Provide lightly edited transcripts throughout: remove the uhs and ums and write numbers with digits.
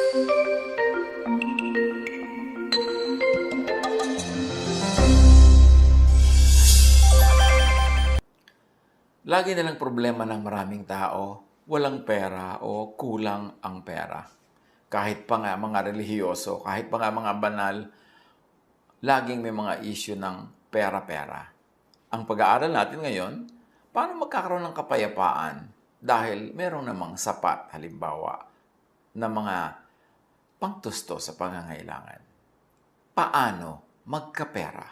Lagi na lang problema ng maraming tao, walang pera o kulang ang pera. Kahit pa nga mga relihiyoso, kahit pa nga mga banal, laging may mga issue ng pera-pera. Ang pag-aaral natin ngayon, paano magkakaroon ng kapayapaan dahil meron namang sapat, halimbawa, na mga pangtusto sa pangangailangan. Paano magkapera?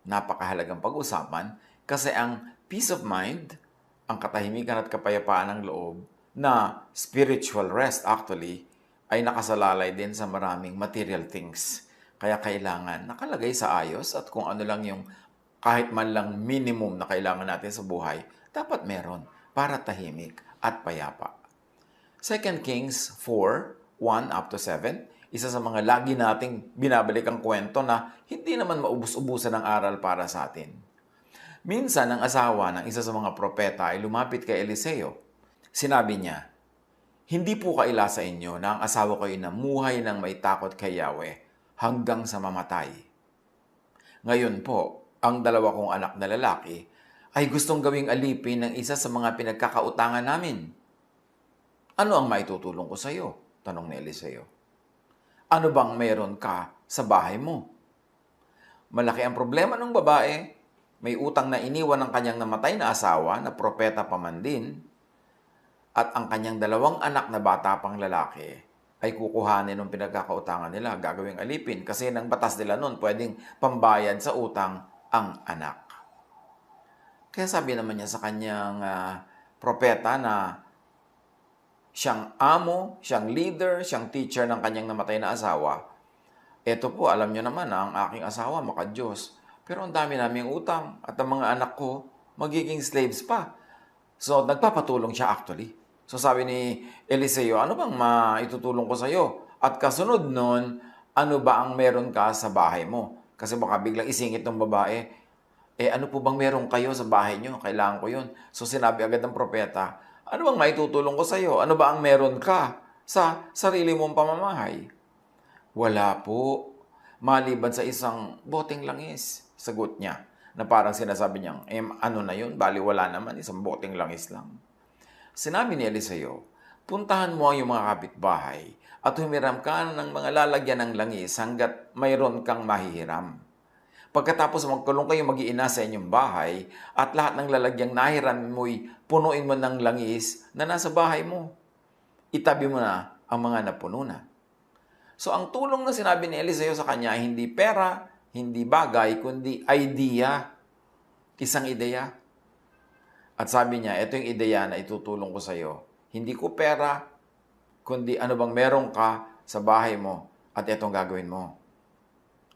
Napakahalagang pag-usapan kasi ang peace of mind, ang katahimikan at kapayapaan ng loob, na spiritual rest actually, ay nakasalalay din sa maraming material things. Kaya kailangan nakalagay sa ayos at kung ano lang yung kahit man lang minimum na kailangan natin sa buhay, dapat meron para tahimik at payapa. 2 Kings 4:1 up to 7, isa sa mga lagi nating binabalik ang kwento na hindi naman maubos-ubusan ng aral para sa atin. Minsan, ang asawa ng isa sa mga propeta ay lumapit kay Eliseo. Sinabi niya, "Hindi po kaila sa inyo na ang asawa ko ay namuhay ng may takot kay Yahweh hanggang sa mamatay. Ngayon po, ang dalawa kong anak na lalaki ay gustong gawing alipin ng isa sa mga pinagkakautangan namin. Ano ang maitutulong ko sa iyo?" Tanong ni Eliseo. "Ano bang meron ka sa bahay mo?" Malaki ang problema ng babae. May utang na iniwan ng kanyang namatay na asawa na propeta pa man din, at ang kanyang dalawang anak na bata pang lalaki ay kukuhanin ng pinagkakautangan nila, gagawing alipin, kasi ng batas nila noon pwedeng pambayad sa utang ang anak. Kaya sabi naman niya sa kanyang propeta na siyang amo, siyang leader, siyang teacher ng kanyang namatay na asawa, "Eto po, alam niyo naman na ang aking asawa maka-Diyos. Pero ang dami naming utang at ang mga anak ko magiging slaves pa." So, nagpapatulong siya actually. So, sabi ni Eliseo, "Ano bang maitutulong ko sa iyo? At kasunod nun, ano ba ang meron ka sa bahay mo?" Kasi baka biglang isingit ng babae, "Ano po bang meron kayo sa bahay niyo? Kailangan ko yun." So, sinabi agad ng propeta, "Ano bang maitutulong ko sa iyo? Ano ba ang meron ka sa sarili mong pamamahay?" "Wala po, maliban sa isang boteng langis," sagot niya, na parang sinasabi niyang, ano na yun, baliwala naman, isang boteng langis lang. Sinabi ni Eliseo, "Puntahan mo ang iyong mga kapitbahay at humiram ka ng mga lalagyan ng langis hanggat mayroon kang mahihiram. Pagkatapos magkulong kayo mag-iina sa inyong bahay at lahat ng lalagyang nahiram mo'y punuin mo ng langis na nasa bahay mo. Itabi mo na ang mga napuno na." So, ang tulong na sinabi ni Eliseo sa kanya ay hindi pera, hindi bagay, kundi idea. Isang ideya. At sabi niya, "Ito yung ideya na itutulong ko sa iyo. Hindi ko pera, kundi ano bang meron ka sa bahay mo at itong gagawin mo.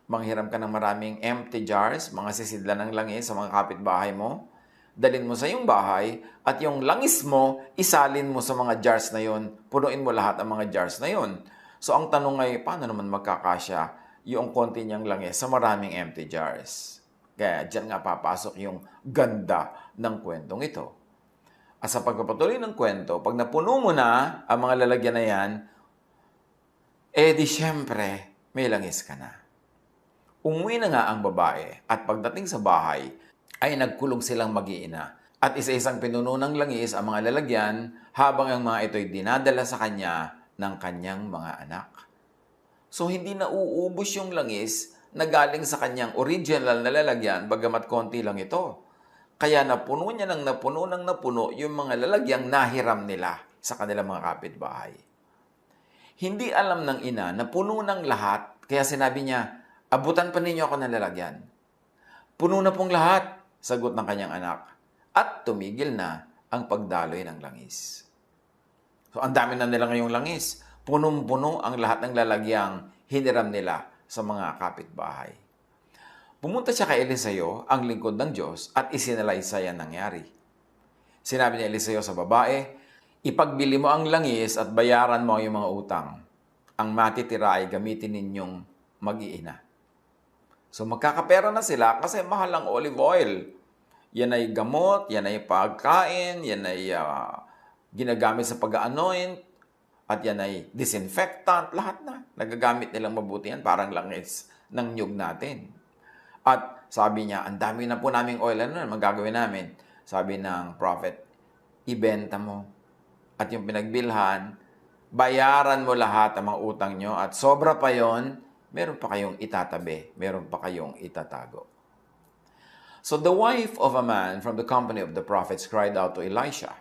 Manghiram ka ng maraming empty jars, mga sisidlan ng langis sa mga kapitbahay mo. Dalin mo sa iyong bahay at yung langis mo, isalin mo sa mga jars na yon. Punuin mo lahat ang mga jars na yon." So, ang tanong ay, paano naman magkakasya yung konti niyang langis sa maraming empty jars? Kaya dyan nga papasok yung ganda ng kwentong ito. At sa pagpapatuloy ng kwento, pag napuno mo na ang mga lalagyan na yan, di syempre, may langis ka na. Umuwi na nga ang babae at pagdating sa bahay, ay nagkulong silang mag-iina. At isa-isang pinuno ng langis ang mga lalagyan habang ang mga ito'y dinadala sa kanya ng kanyang mga anak. So, hindi na uubos yung langis na galing sa kanyang original na lalagyan, bagamat konti lang ito. Kaya napuno niya ng napuno yung mga lalagyang nahiram nila sa kanilang mga kapitbahay. Hindi alam ng ina na puno ng lahat, kaya sinabi niya, "Abutan pa ninyo ako ng lalagyan." "Puno na pong lahat," sagot ng kanyang anak. At tumigil na ang pagdaloy ng langis. So, ang dami na nila ngayong langis. Punong-puno ang lahat ng lalagyang hiniram nila sa mga kapitbahay. Pumunta siya kay Eliseo, ang lingkod ng Diyos, at isinalaysay ang nangyari. Sinabi ni Eliseo sa babae, "Ipagbili mo ang langis at bayaran mo ang iyong mga utang. Ang matitira ay gamitin ninyong mag-iina." So, magkakapera na sila kasi mahal ang olive oil. Yan ay gamot, yan ay pagkain, yan ay ginagamit sa pag-anoint. At yan ay disinfectant, lahat na. Nagagamit nilang mabuti yan, parang langis ng nyug natin. At sabi niya, ang dami na po naming oil, ano magagawin namin? Sabi ng prophet, ibenta mo. At yung pinagbilhan, bayaran mo lahat ang mga utang nyo at sobra pa yon, meron pa kayong itatabi, meron pa kayong itatago. So the wife of a man from the company of the prophets cried out to Elisha,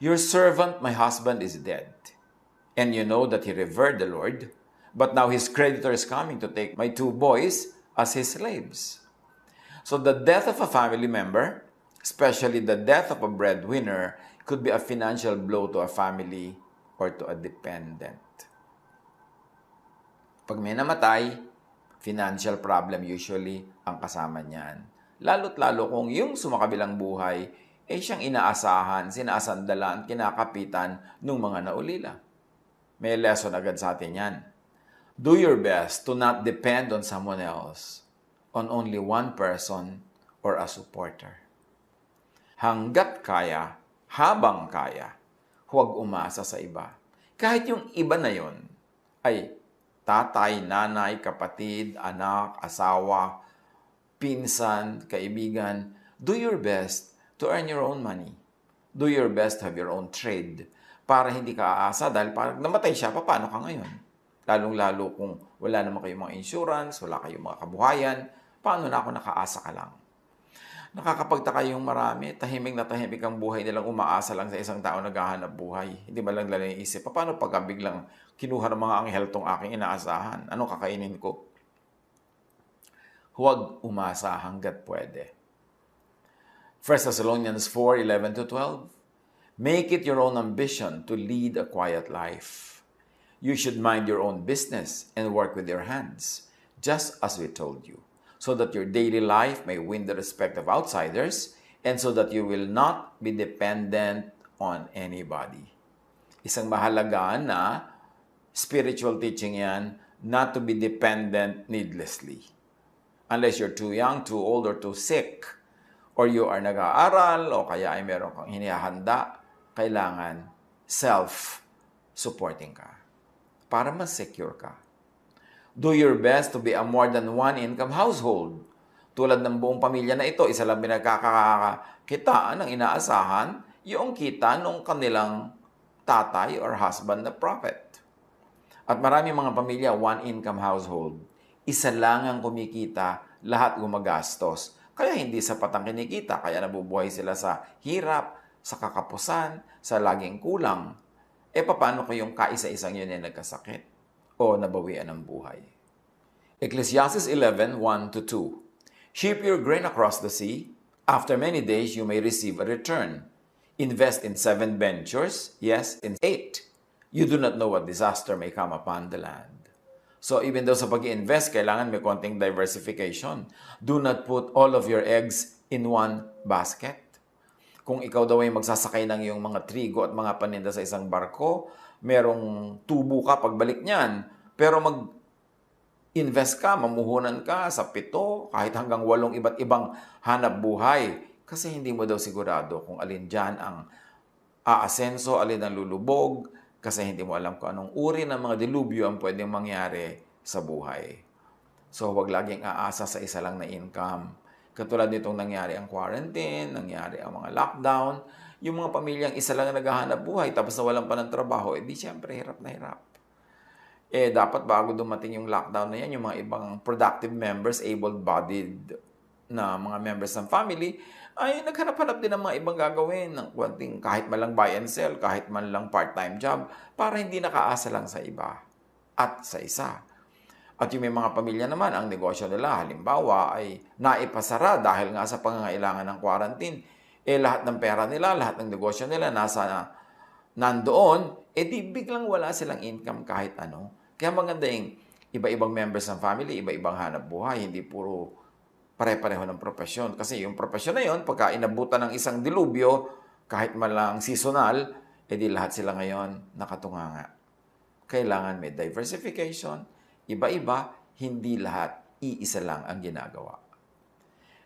"Your servant, my husband, is dead. And you know that he revered the Lord, but now his creditor is coming to take my 2 boys as his slaves." So the death of a family member, especially the death of a breadwinner, could be a financial blow to a family or to a dependent. Pag may namatay, financial problem usually ang kasama niyan. Lalo't lalo kung yung sumakabilang buhay ay siyang inaasahan, sinasandalan, kinakapitan ng mga naulila. May lesson agad sa atin yan. Do your best to not depend on someone else, on only one person or a supporter. Hanggat kaya, habang kaya, huwag umasa sa iba. Kahit yung iba na yon ay tatay, nanay, kapatid, anak, asawa, pinsan, kaibigan, do your best to earn your own money. Do your best to have your own trade para hindi ka aasa dahil parang namatay siya, paano ka ngayon? Lalong-lalo kung wala naman kayong mga insurance, wala kayong mga kabuhayan, paano na ako nakaasa ka lang? Nakakapagtaka yung marami, tahimik na tahimik ang buhay nilang umaasa lang sa isang tao naghahanap buhay. Hindi ba lang nila iisip, paano pagka biglang kinuha ng mga anghel tong aking inaasahan? Anong kakainin ko? Huwag umasa hanggat pwede. 1 Thessalonians 4:11-12. Make it your own ambition to lead a quiet life. You should mind your own business and work with your hands, just as we told you, so that your daily life may win the respect of outsiders and so that you will not be dependent on anybody. Isang mahalaga na spiritual teaching yan, not to be dependent needlessly. Unless you're too young, too old, or too sick, or you are nag-aaral, o kaya ay meron kang hinihanda, kailangan self-supporting ka para mas secure ka. Do your best to be a more than one income household. Tulad ng buong pamilya na ito, isa lang pinagkakakitaan ng inaasahan, yung kita ng kanilang tatay or husband na prophet. At marami mga pamilya, one income household. Isa lang ang kumikita, lahat gumagastos. Kaya hindi sapat ang kinikita, kaya nabubuhay sila sa hirap, sa kakapusan, sa laging kulang. Paano kung yung kaisa-isang yun ay nagkasakit o nabawian ng buhay? Ecclesiastes 11:1-2. Ship your grain across the sea. After many days, you may receive a return. Invest in 7 ventures, yes, in 8. You do not know what disaster may come upon the land. So even though sa pag-i-invest, kailangan may konting diversification. Do not put all of your eggs in one basket. Kung ikaw daw ay magsasakay ng iyong mga trigo at mga paninda sa isang barko, merong tubo ka pagbalik niyan. Pero mag-invest ka, mamuhunan ka sa 7, kahit hanggang 8 iba't ibang hanap buhay. Kasi hindi mo daw sigurado kung alin dyan ang aasenso, alin ang lulubog, kasi hindi mo alam kung anong uri ng mga dilubyo ang pwedeng mangyari sa buhay. So, huwag laging aasa sa isa lang na income. Katulad nitong nangyari ang quarantine, nangyari ang mga lockdown, yung mga pamilyang isa lang ang naghahanap buhay tapos nawalan pa ng trabaho, di syempre hirap na hirap. Dapat bago dumating yung lockdown na yan, yung mga ibang productive members, able-bodied na mga members ng family, ay naghanap-hanap din ng mga ibang gagawin ng konting kahit man lang buy and sell, kahit man lang part-time job, para hindi nakaasa lang sa iba at sa isa. At yung may mga pamilya naman, ang negosyo nila, halimbawa, ay naipasara dahil nga sa pangangailangan ng quarantine. Lahat ng pera nila, lahat ng negosyo nila nandoon, di biglang wala silang income kahit ano. Kaya maganda yung iba-ibang members ng family, iba-ibang hanap buhay, hindi puro pare-pareho ng profesyon. Kasi yung profesyon na yun, pagka inabutan ng isang dilubyo, kahit man lang seasonal, di lahat sila ngayon nakatunganga. Kailangan may diversification, iba-iba, hindi lahat, iisa lang ang ginagawa.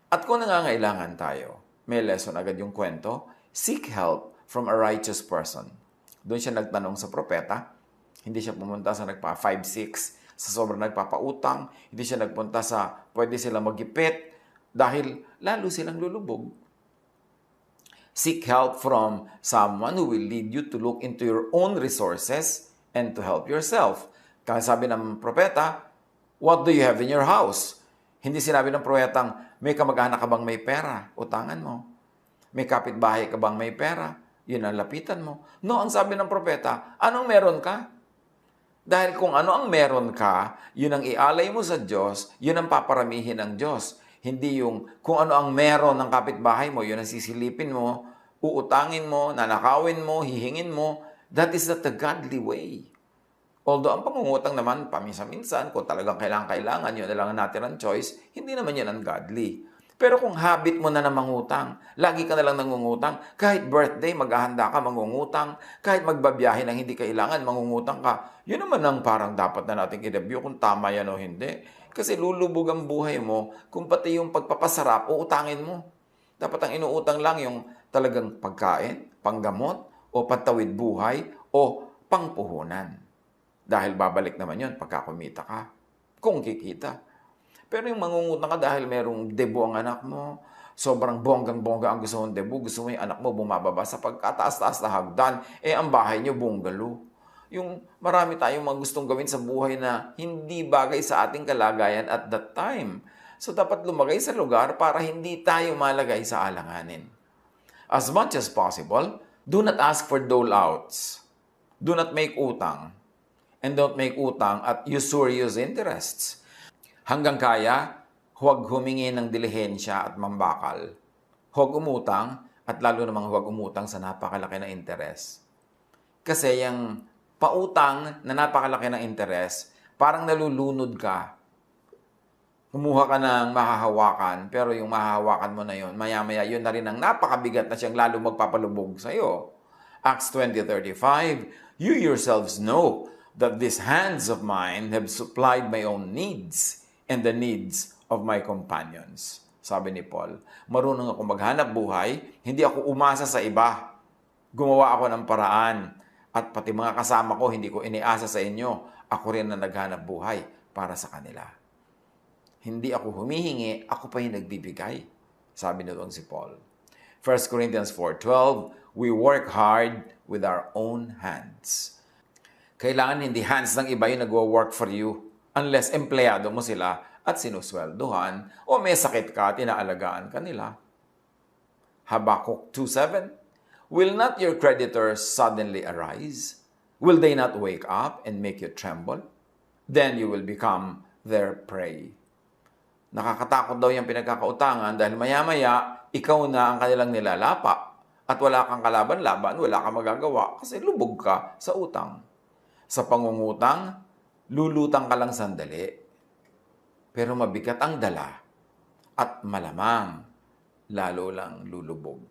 At kung nangangailangan tayo, may lesson agad yung kwento, seek help from a righteous person. Doon siya nagtanong sa propeta, Hindi siya pumunta sa nagpa 5-6 sa sobrang nagpapautang. Hindi siya nagpunta sa pwede sila magipit dahil lalo silang lulubog. Seek help from someone who will lead you to look into your own resources and to help yourself. Kaya sabi ng propeta, what do you have in your house? Hindi sinabi ng propetang, may kamag-anak ka bang may pera? Utangan mo. May kapitbahay ka bang may pera? Yun ang lapitan mo. No, ang sabi ng propeta, anong meron ka? Dahil kung ano ang meron ka, yun ang ialay mo sa Diyos, yun ang paparamihin ng Diyos. Hindi yung kung ano ang meron ng kapitbahay mo, yun ang sisilipin mo, uutangin mo, nanakawin mo, hihingin mo. That is not the godly way. Although ang pangungutang naman, paminsan-minsan, kung talagang kailangan, yun na lang ang natirang choice, hindi naman yun ang godly. Pero kung habit mo na ng mangutang, lagi ka na lang nangungutang, kahit birthday, maghahanda ka, mangungutang, kahit magbabiyahe ng hindi kailangan, mangungutang ka, yun naman ang parang dapat na nating i-review kung tama yan o hindi. Kasi lulubog ang buhay mo kung pati yung pagpapasarap, uutangin mo. Dapat ang inuutang lang yung talagang pagkain, panggamot, o pantawid buhay, o pangpuhunan. Dahil babalik naman yun pagka kumita ka, kung kikita. Pero yung mangungutang ka dahil merong debo ang anak mo, sobrang bonggang-bongga ang gusto mong debo, gusto mo yung anak mo bumababa sa pagkataas-taas na hagdan, ang bahay niyo bungalow. Yung marami tayong mga gustong gawin sa buhay na hindi bagay sa ating kalagayan at that time. So dapat lumagay sa lugar para hindi tayo malagay sa alanganin. As much as possible, do not ask for dole-outs. Do not make utang. And don't make utang at usurious interests. Hanggang kaya, huwag humingi ng dilihensya at mambakal. Huwag umutang at lalo namang huwag umutang sa napakalaki na interes. Kasi yung pautang na napakalaki na interes, parang nalulunod ka. Kumuha ka ng mahahawakan, pero yung mahahawakan mo na yun, maya-maya yun na rin ang napakabigat na siyang lalo magpapalubog sa'yo. Acts 20:35, you yourselves know that these hands of mine have supplied my own needs and the needs of my companions. Sabi ni Paul, marunong ako maghanap buhay, hindi ako umasa sa iba. Gumawa ako ng paraan. At pati mga kasama ko, hindi ko iniasa sa inyo. Ako rin na naghanap buhay para sa kanila. Hindi ako humihingi, ako pa yung nagbibigay. Sabi na doon si Paul. 1 Corinthians 4:12, we work hard with our own hands. Kailangan hindi hands ng iba yung nagwo-work for you unless empleyado mo sila at sinusweldohan o may sakit ka at inaalagaan ka nila. Habakkuk 2:7, will not your creditors suddenly arise? Will they not wake up and make you tremble? Then you will become their prey. Nakakatakot daw yung pinagkakautangan dahil maya-maya, ikaw na ang kanilang nilalapa at wala kang kalaban-laban, wala kang magagawa kasi lubog ka sa utang. Sa pangungutang, lulutang ka lang sandali, pero mabigat ang dala at malamang lalo lang lulubog.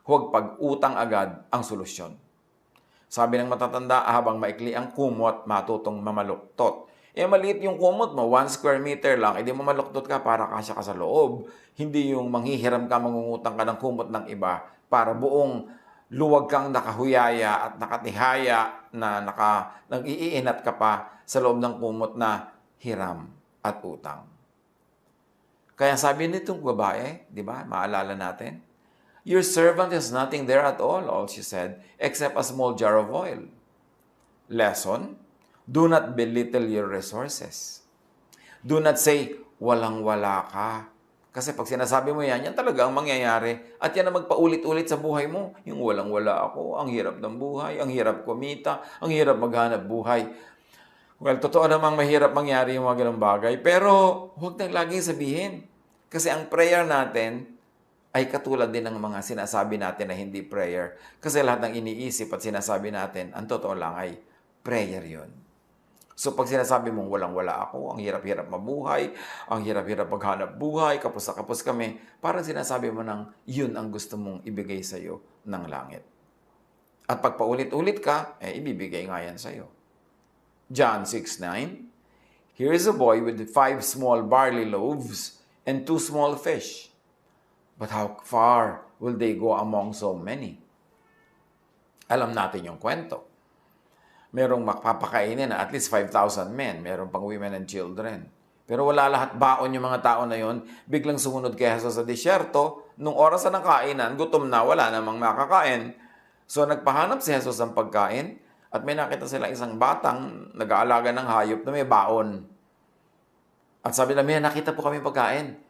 Huwag pag-utang agad ang solusyon. Sabi ng matatanda, habang maikli ang kumot, matutong mamaluktot. Maliit yung kumot mo, 1 square meter lang, edi mamaluktot ka para kasya ka sa loob. Hindi yung manghihiram ka, mangungutang ka ng kumot ng iba para buong luwag kang nakahuyaya at nakatihaya na nag-iinat ka pa sa loob ng kumot na hiram at utang. Kaya sabi nitong babae, di ba, maalala natin, your servant has nothing there at all she said, except a small jar of oil. Lesson, do not belittle your resources. Do not say, walang-wala ka. Kasi pag sinasabi mo yan, yan talaga ang mangyayari. At yan ang magpaulit-ulit sa buhay mo. Yung walang-wala ako, ang hirap ng buhay, ang hirap kumita, ang hirap maghanap buhay. Well, totoo namang mahirap mangyari yung mga ganong bagay. Pero huwag nang laging sabihin. Kasi ang prayer natin ay katulad din ng mga sinasabi natin na hindi prayer. Kasi lahat ng iniisip at sinasabi natin, ang totoo lang ay prayer yun. So pag sinasabi mong walang-wala ako, ang hirap-hirap mabuhay, ang hirap-hirap maghanap buhay, kapos na kapos kami, parang sinasabi mo nang yun ang gusto mong ibigay sa'yo ng langit. At pag paulit-ulit ka, ibibigay nga yan sa'yo. John 6:9, here is a boy with 5 small barley loaves and 2 small fish. But how far will they go among so many? Alam natin yung kwento. Merong makapakainin na at least 5,000 men. Meron pang women and children. Pero wala lahat baon yung mga tao na yon. Biglang sumunod kay Jesus sa disyerto. Nung oras na ng kainan, gutom na, wala namang makakain. So nagpahanap si Jesus ng pagkain at may nakita sila isang batang nag-aalaga ng hayop na may baon. At sabi na, may nakita po kami pagkain.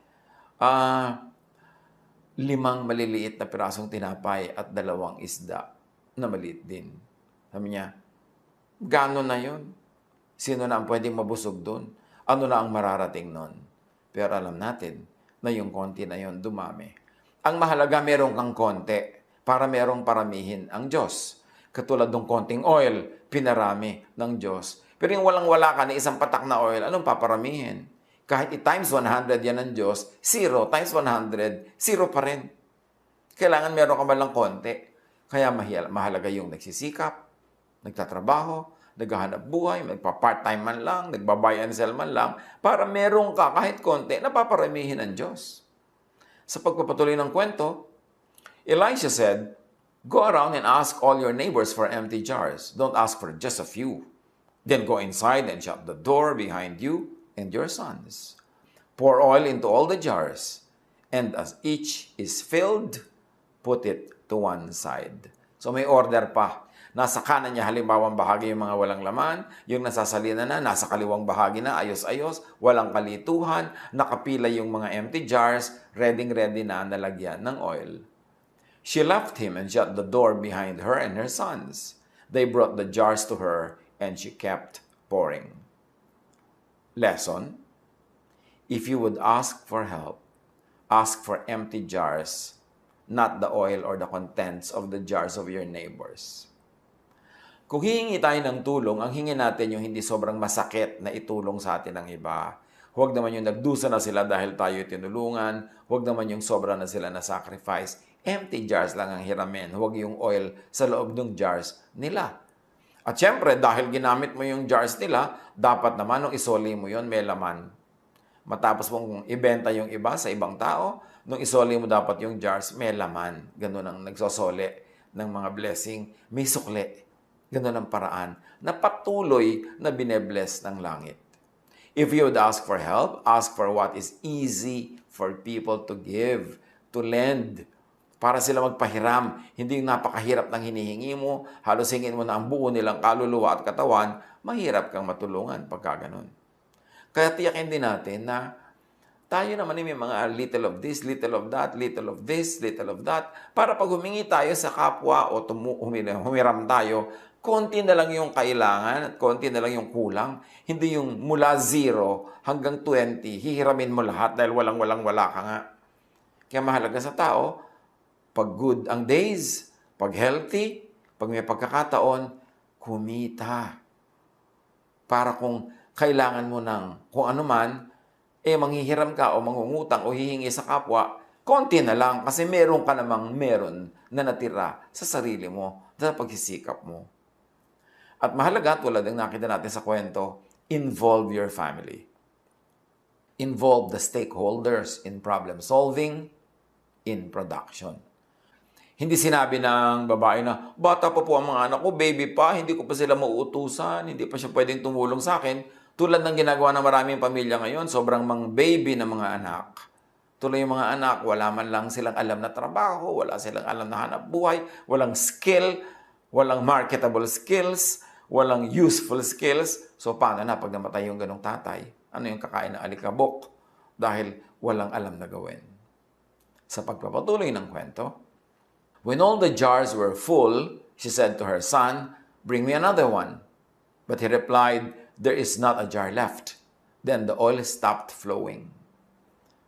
5 maliliit na pirasong tinapay at 2 isda na maliit din. Sabi niya, gano'n na yun? Sino na ang pwedeng mabusog doon? Ano na ang mararating nun? Pero alam natin na yung konti na yun dumami. Ang mahalaga, merong kang konti para merong paramihin ang Diyos. Katulad ng konting oil, pinarami ng Diyos. Pero yung walang-wala ka na isang patak na oil, anong paparamihin? Kahit i-times 100 yan ng Diyos, 0 times 100, 0 pa rin. Kailangan meron ka man lang konti. Kaya mahalaga yung nagsisikap, nagtatrabaho, naghahanap buhay, magpa-part-time man lang, nagba-buy and sell man lang, para meron ka kahit konti na paparamihin ng Diyos. Sa pagpapatuloy ng kwento, Elisha said, "Go around and ask all your neighbors for empty jars. Don't ask for just a few. Then go inside and shut the door behind you and your sons. Pour oil into all the jars, and as each is filled, put it to one side." So may order pa. Nasa kanan niya halimbawang bahagi yung mga walang laman, yung nasasalina na, nasa kaliwang bahagi na, ayos-ayos, walang kalituhan, nakapila yung mga empty jars, ready-ready na nalagyan ng oil. She left him and shut the door behind her and her sons. They brought the jars to her, and she kept pouring. Lesson: if you would ask for help, ask for empty jars, not the oil or the contents of the jars of your neighbors. Kung hihingi tayo ng tulong, ang hingi natin yung hindi sobrang masakit na itulong sa atin ng iba. Huwag naman yung nagdusa na sila dahil tayo tinulungan. Huwag naman yung sobra na sila na sacrifice. Empty jars lang ang hiramin. Huwag yung oil sa loob ng jars nila. At syempre, dahil ginamit mo yung jars nila, dapat naman nung isoli mo yon may laman. Matapos mong ibenta yung iba sa ibang tao, nung isoli mo dapat yung jars, may laman. Ganun ang nagsosole ng mga blessing. May sukle. Ganun ang paraan na patuloy na binebless ng langit. If you would ask for help, ask for what is easy for people to give, to lend, para sila magpahiram. Hindi yung napakahirap ng hinihingi mo, halos hingin mo na ang buo nilang kaluluwa at katawan, mahirap kang matulungan pagka ganun. Kaya tiyakin din natin na tayo naman may mga little of this, little of that, little of this, little of that, para pag humingi tayo sa kapwa o humiram tayo, konti na lang yung kailangan at konti na lang yung kulang. Hindi yung mula 0 hanggang 20, hihiramin mo lahat dahil wala ka nga. Kaya mahalaga sa tao, pag good ang days, pag healthy, pag may pagkakataon, kumita. Para kung kailangan mo ng kung ano man, manghihiram ka o mangungutang o hihingi sa kapwa, konti na lang kasi meron ka namang meron na natira sa sarili mo, sa pagsisikap mo. At mahalaga, tulad ng nakita natin sa kwento, involve your family. Involve the stakeholders in problem solving, in production. Hindi sinabi ng babae na, bata pa po ang mga anak ko, baby pa, hindi ko pa sila mauutusan, hindi pa siya pwedeng tumulong sa akin. Tulad ng ginagawa ng maraming pamilya ngayon, sobrang mga baby na mga anak. Tuloy yung mga anak, wala man lang silang alam na trabaho, wala silang alam na hanap buhay, walang skill, walang marketable skills, walang useful skills. So, paano na pag namatay yung ganong tatay? Ano yung kakain ng alikabok? Dahil walang alam na gawin. Sa pagpapatuloy ng kwento, when all the jars were full, she said to her son, "Bring me another one." But he replied, "There is not a jar left." Then the oil stopped flowing.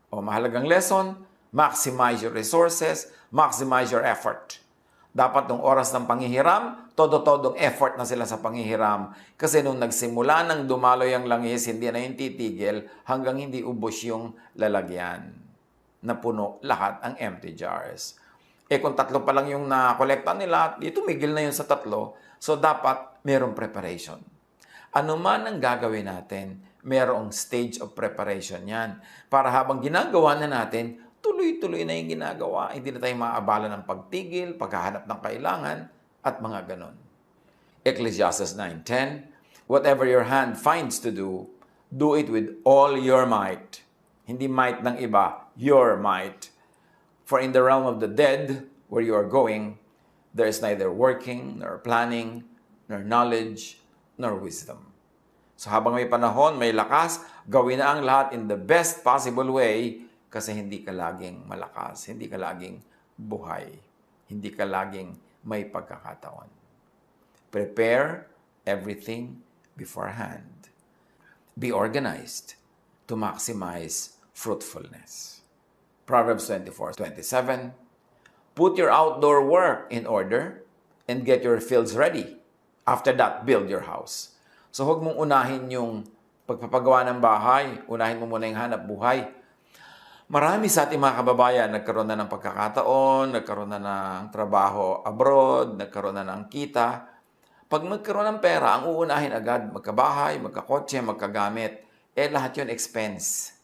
O mahalagang lesson, maximize your resources, maximize your effort. Dapat nung oras ng panghihiram, todo-todong effort na sila sa panghihiram. Kasi nung nagsimula ng dumaloy ang langis, hindi na yung titigil hanggang hindi ubos yung lalagyan. Napuno lahat ang empty jars. Kung 3 pa lang yung nakolekta nila, tumigil na yun sa 3. So dapat merong preparation. Ano man ang gagawin natin, merong stage of preparation yan. Para habang ginagawa na natin, tuloy-tuloy na yung ginagawa. Hindi na tayo maabala ng pagtigil, paghahanap ng kailangan, at mga ganon. Ecclesiastes 9:10, whatever your hand finds to do, do it with all your might. Hindi might ng iba, your might. For in the realm of the dead, where you are going, there is neither working, nor planning, nor knowledge, nor wisdom. So habang may panahon, may lakas, gawin na ang lahat in the best possible way kasi hindi ka laging malakas, hindi ka laging buhay, hindi ka laging may pagkakataon. Prepare everything beforehand. Be organized to maximize fruitfulness. Proverbs 24:27, put your outdoor work in order and get your fields ready. After that, build your house. So huwag mong unahin yung pagpapagawa ng bahay, unahin mo muna yung hanap buhay. Marami sa ating mga kababayan, nagkaroon na ng pagkakataon, nagkaroon na ng trabaho abroad, nagkaroon na ng kita. Pag magkaroon ng pera, ang uunahin agad, magkabahay, magkakotse, magkagamit, lahat yun expense.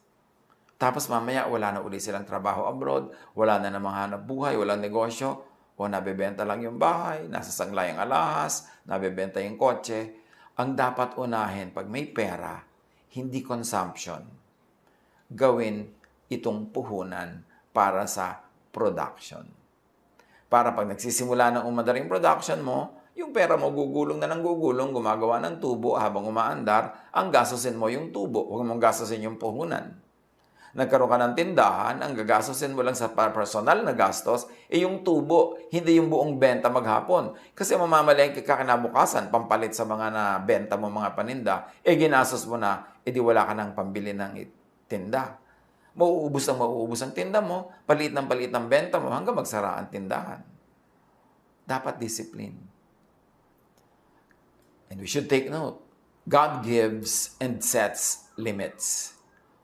Tapos mamaya, wala na uli silang trabaho abroad, wala na namang hanap buhay, walang negosyo, o nabebenta lang yung bahay, nasa sanglay ang alahas, nabebenta yung kotse. Ang dapat unahin pag may pera, hindi consumption. Gawin itong puhunan para sa production. Para pag nagsisimula ng umadaring production mo, yung pera mo gugulong na ng gugulong, gumagawa ng tubo habang umaandar, ang gastusin mo yung tubo, huwag mong gastusin yung puhunan. Nagkaroon ka ng tindahan, ang gagastusin mo lang sa personal na gastos, yung tubo, hindi yung buong benta maghapon. Kasi mamamalengke ka kinabukasan, pampalit sa mga nabenta mo mga paninda, ginastos mo na, di wala ka ng pambili ng tinda. Mauubos ang tinda mo, palit ng benta mo, hanggang magsara ang tindahan. Dapat discipline. And we should take note, God gives and sets limits.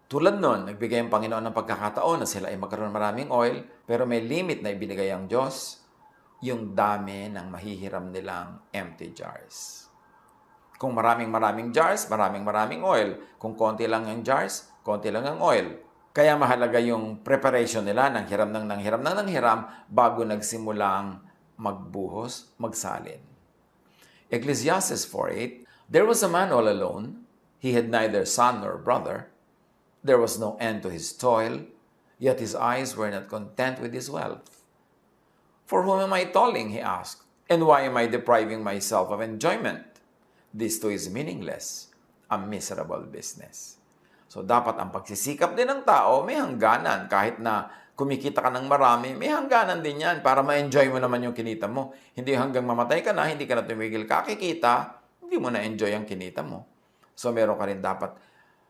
Tulad nun, nagbigay ang Panginoon ng pagkakataon na sila ay magkaroon maraming oil, pero may limit na ibinigay ang Diyos, yung dami ng mahihiram nilang empty jars. Kung maraming jars, maraming oil. Kung konti lang ang jars, konti lang ang oil. Kaya mahalaga yung preparation nila ng hiram bago nagsimulang magbuhos, magsalin. Ecclesiastes 4:8, there was a man all alone. He had neither son nor brother. There was no end to his toil, yet his eyes were not content with his wealth. For whom am I toiling, he asked, and why am I depriving myself of enjoyment? This too is meaningless, a miserable business. So dapat ang pagsisikap din ng tao may hangganan. Kahit na kumikita ka ng marami, may hangganan din yan para ma-enjoy mo naman yung kinita mo. Hindi hanggang mamatay ka na, hindi ka na tumigil kakikita, hindi mo na-enjoy ang kinita mo. So meron ka rin dapat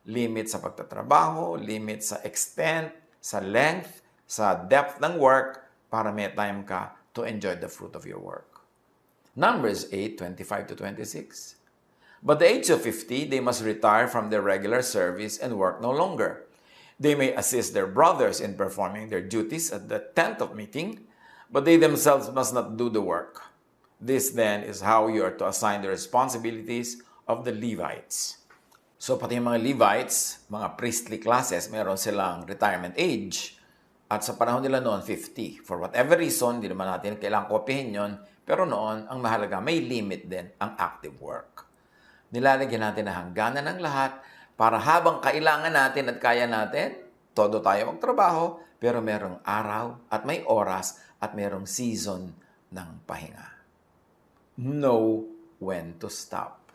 limit sa pagtatrabaho, limit sa extent, sa length, sa depth ng work para may time ka to enjoy the fruit of your work. Numbers 8:25-26. But the age of 50, they must retire from their regular service and work no longer. They may assist their brothers in performing their duties at the tent of meeting, but they themselves must not do the work. This then is how you are to assign the responsibilities of the Levites. So pati yung mga Levites, mga priestly classes, meron silang retirement age. At sa panahon nila noon, 50. For whatever reason, hindi naman natin kailangang kopyahin yun. Pero noon, ang mahalaga, may limit din ang active work. Nilalagyan natin na hangganan ng lahat para habang kailangan natin at kaya natin, todo tayo magtrabaho, pero merong araw at may oras at merong season ng pahinga. Know when to stop.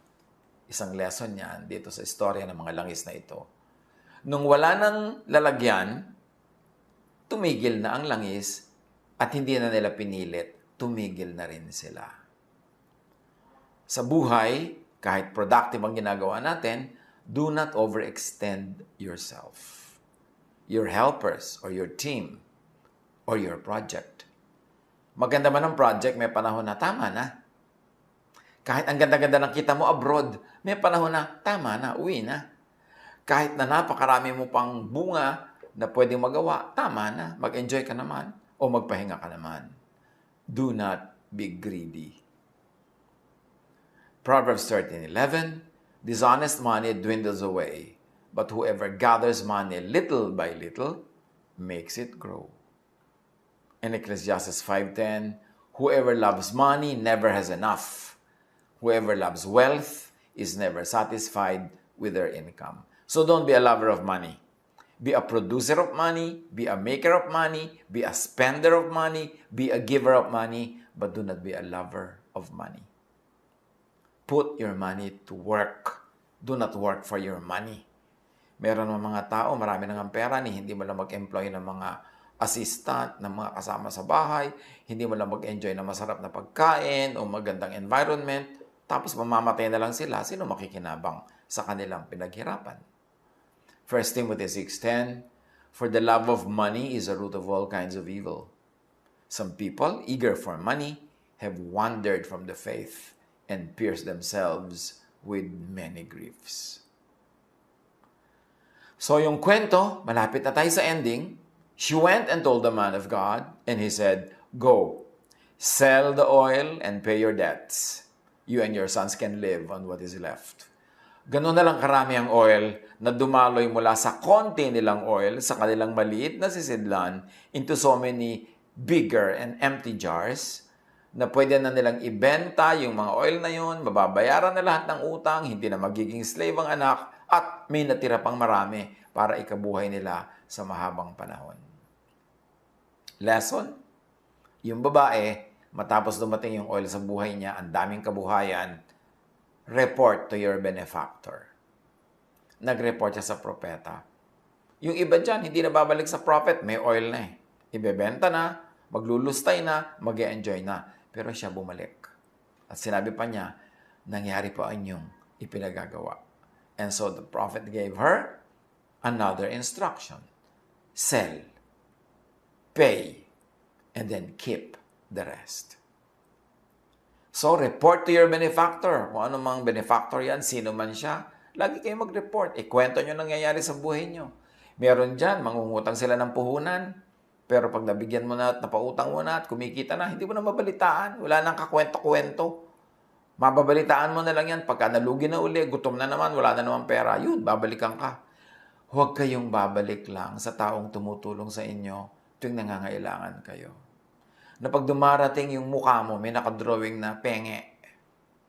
Isang lesson yan dito sa istorya ng mga langis na ito. Nung wala nang lalagyan, tumigil na ang langis at hindi na nila pinilit, tumigil na rin sila. Sa buhay, kahit productive ang ginagawa natin, do not overextend yourself, your helpers, or your team, or your project. Maganda man ang project, may panahon na tama na. Kahit ang ganda-ganda ng kita mo abroad, may panahon na tama na, uwi na. Kahit na napakarami mo pang bunga na pwedeng magawa, tama na, mag-enjoy ka naman o magpahinga ka naman. Do not be greedy. Proverbs 13:11, dishonest money dwindles away, but whoever gathers money little by little makes it grow. In Ecclesiastes 5:10, whoever loves money never has enough. Whoever loves wealth is never satisfied with their income. So don't be a lover of money. Be a producer of money, be a maker of money, be a spender of money, be a giver of money, but do not be a lover of money. Put your money to work. Do not work for your money. Meron mga tao, marami nang pera, hindi mo lang mag-employ ng mga assistant, ng mga kasama sa bahay, hindi mo lang mag-enjoy ng masarap na pagkain o magandang environment, tapos mamamatay na lang sila, sino makikinabang sa kanilang pinaghirapan? 1 Timothy 6:10, for the love of money is a root of all kinds of evil. Some people, eager for money, have wandered from the faith and pierced themselves with many griefs. So yung kwento, malapit na tayo sa ending. She went and told the man of God, and he said, go, sell the oil and pay your debts. You and your sons can live on what is left. Ganun na lang karami ang oil na dumaloy mula sa konti nilang oil sa kanilang maliit na sisidlan into so many bigger and empty jars na pwede na nilang ibenta yung mga oil na yun, mababayaran na lahat ng utang, hindi na magiging slave ang anak, at may natira pang marami para ikabuhay nila sa mahabang panahon. Lesson? Yung babae, matapos dumating yung oil sa buhay niya, ang daming kabuhayan, report to your benefactor. Nag-report siya sa propeta. Yung iba dyan, hindi na babalik sa prophet, may oil na eh. Ibebenta na, maglulustay na, mag-e-enjoy na. Pero siya bumalik. At sinabi pa niya, nangyari po ang inyong ipinagagawa. And so the prophet gave her another instruction. Sell, pay, and then keep the rest. So, report to your benefactor. Kung ano mang benefactor yan, sino man siya, lagi kayo mag-report. Ikwento nyo nangyayari sa buhay nyo. Meron dyan, mangungutang sila ng puhunan. Pero pag nabigyan mo na at napautang mo na at kumikita na, hindi mo na mabalitaan. Wala nang kakwento-kwento. Mababalitaan mo na lang yan. Pagka nalugi na uli, gutom na naman, wala na naman pera. Yun, babalikan ka. Huwag kayong babalik lang sa taong tumutulong sa inyo tuwing nangangailangan kayo. Na pag dumarating yung mukha mo, may nakadrawing na penge.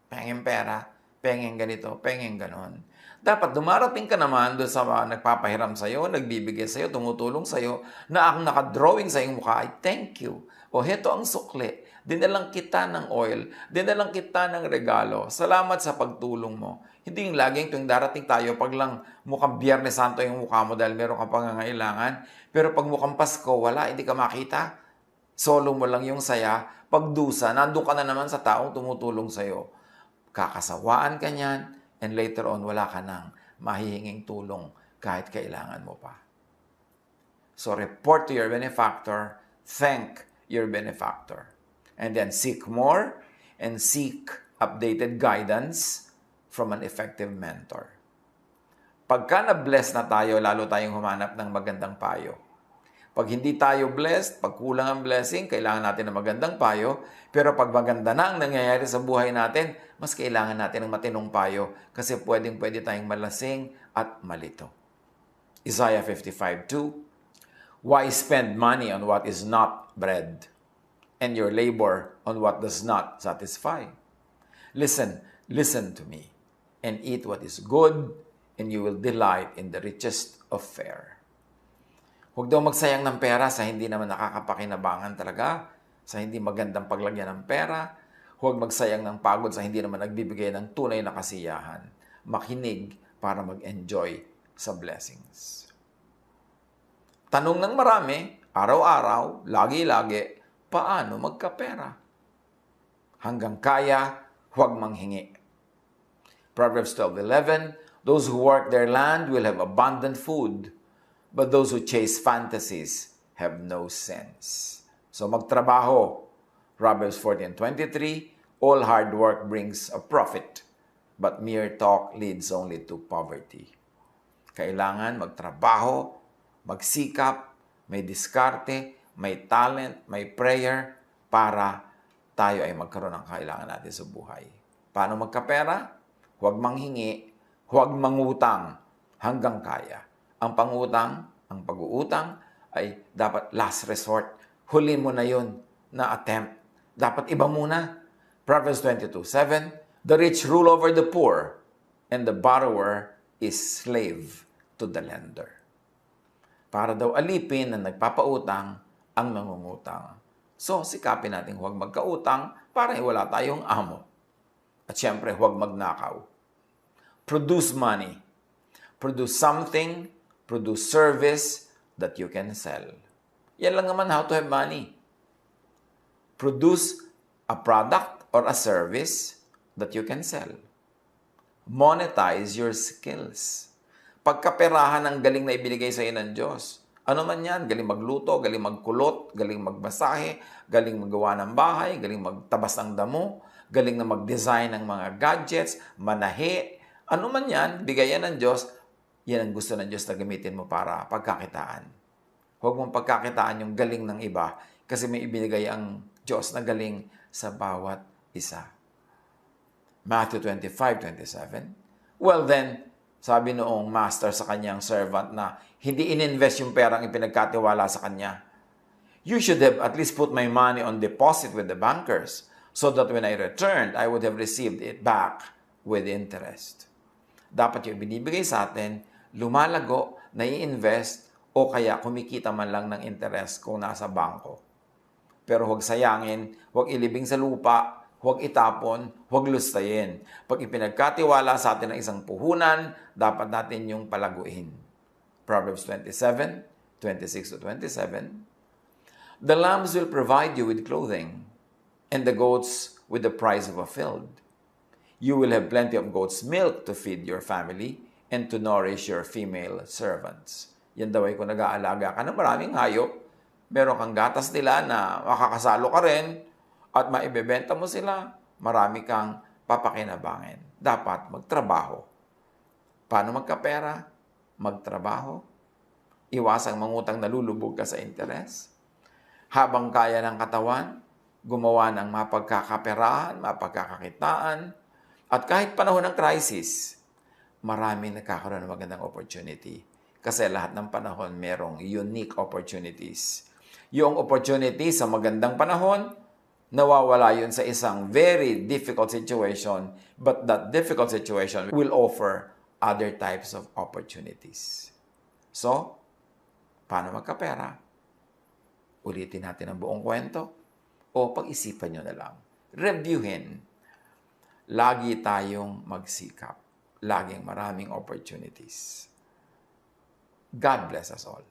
Pengeng pera, pengeng ganito, pengeng ganon. Dapat dumarating ka naman doon sa nagpapahiram sa'yo, nagbibigay sa'yo, tumutulong sa'yo, na ang nakadrawing sa iyong mukha ay thank you. O heto ang sukli. Dinalang kita ng oil. Dinalang kita ng regalo. Salamat sa pagtulong mo. Hindi yung laging tuwing darating tayo, pag lang mukhang Biyernes Santo yung mukha mo dahil meron ka pangangailangan. Pero pag mukhang Pasko, wala, hindi ka makita. Solo mo lang yung saya. Pagdusa, nandun ka na naman sa taong tumutulong sa'yo. Kakasawaan ka niyan, and later on, wala ka nang mahihinging tulong kahit kailangan mo pa. So, report to your benefactor, thank your benefactor, and then seek more and seek updated guidance from an effective mentor. Pagka na-bless na tayo, lalo tayong humanap ng magandang payo. Pag hindi tayo blessed, pag kulang ang blessing, kailangan natin ng magandang payo. Pero pag maganda na ang nangyayari sa buhay natin, mas kailangan natin ng matinong payo kasi pwede tayong malasing at malito. Isaiah 55:2, why spend money on what is not bread, and your labor on what does not satisfy? Listen to me, and eat what is good, and you will delight in the richest of fare. Huwag daw magsayang ng pera sa hindi naman nakakapakinabangan talaga, sa hindi magandang paglagyan ng pera. Huwag magsayang ng pagod sa hindi naman nagbibigay ng tunay na kasiyahan. Makinig para mag-enjoy sa blessings. Tanong ng marami, araw-araw, lagi-lagi, paano magkapera? Hanggang kaya, huwag manghingi. Proverbs 12:11, those who work their land will have abundant food, but those who chase fantasies have no sense. So magtrabaho. Proverbs 14:23, all hard work brings a profit, but mere talk leads only to poverty. Kailangan magtrabaho, magsikap, may diskarte, may talent, may prayer, para tayo ay magkaroon ng kailangan natin sa buhay. Paano magkapera? Huwag manghingi, huwag mangutang hanggang kaya. Ang pangutang, ang pag-uutang ay dapat last resort. Huli mo na yun na attempt. Dapat iba muna. Proverbs 22:7, The rich rule over the poor, and the borrower is slave to the lender. Para daw alipin na nagpapautang ang nangungutang. So, sikapin natin huwag magkautang para wala tayong amo. At syempre, huwag magnakaw. Produce money. Produce something, produce service that you can sell. Yan lang naman how to have money. Produce a product or a service that you can sell. Monetize your skills. Pagkaperahan ang galing na ibinigay sa iyo ng Diyos. Ano man yan, galing magluto, galing magkulot, galing magmasahe, galing magawa ng bahay, galing magtabas ng damo, galing na mag-design ng mga gadgets, manahe, ano man yan, bigayan ng Diyos, yan ang gusto ng Diyos na gamitin mo para pagkakitaan. Huwag mong pagkakitaan yung galing ng iba kasi may ibinigay ang Diyos na galing sa bawat isa. Matthew 25:27. Well then, sabi noong master sa kanyang servant na hindi ininvest yung perang ipinagkatiwala sa kanya. You should have at least put my money on deposit with the bankers so that when I returned, I would have received it back with interest. Dapat yung binibigay sa atin, lumalago, nai-invest, o kaya kumikita man lang ng interest kung nasa bangko. Pero huwag sayangin, huwag ilibing sa lupa, huwag itapon, huwag lustayin. Pag ipinagkatiwala sa atin ng isang puhunan, dapat natin yung palaguin. Proverbs 27:26-27. The lambs will provide you with clothing, and the goats with the price of a field. You will have plenty of goat's milk to feed your family and to nourish your female servants. Yan daw ay kung nag-aalaga ka ng maraming hayop, meron kang gatas nila na makakasalo ka rin at maibebenta mo sila, marami kang papakinabangin. Dapat magtrabaho. Paano magkapera? Magtrabaho. Iwasang mangutang nalulubog ka sa interes. Habang kaya ng katawan, gumawa ng mapagkakaperahan, mapagkakakitaan, at kahit panahon ng crisis, maraming nagkakaroon ng magandang opportunity. Kasi lahat ng panahon merong unique opportunities. Yung opportunity sa magandang panahon, nawawala yun sa isang very difficult situation, but that difficult situation will offer other types of opportunities. So, paano magkapera? Ulitin natin ang buong kwento o pag-isipan nyo na lang. Reviewin. Lagi tayong magsikap. Laging maraming opportunities. God bless us all.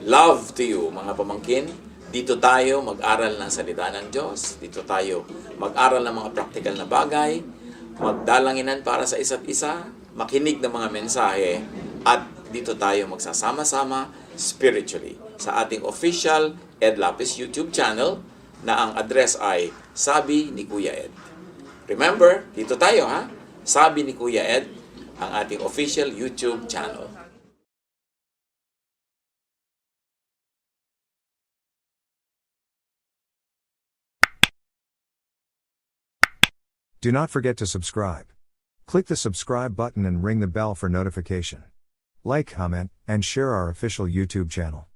Love to you, mga pamangkin. Dito tayo mag-aral ng salita ng Diyos. Dito tayo mag-aral ng mga practical na bagay. Magdalanginan para sa isa't isa. Makinig ng mga mensahe. At dito tayo magsasama-sama spiritually sa ating official Ed Lapiz YouTube channel na ang address ay Sabi ni Kuya Ed. Remember, dito tayo ha. Sabi ni Kuya Ed, ang ating official YouTube channel. Do not forget to subscribe. Click the subscribe button and ring the bell for notification. Like, comment, and share our official YouTube channel.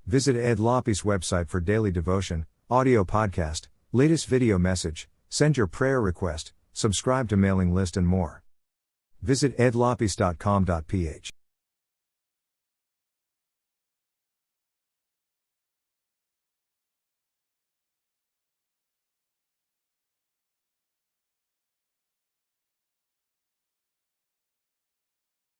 Visit Ed Lapiz website for daily devotion, audio podcast, latest video message, send your prayer request, subscribe to mailing list and more. Visit edlapiz.com.ph.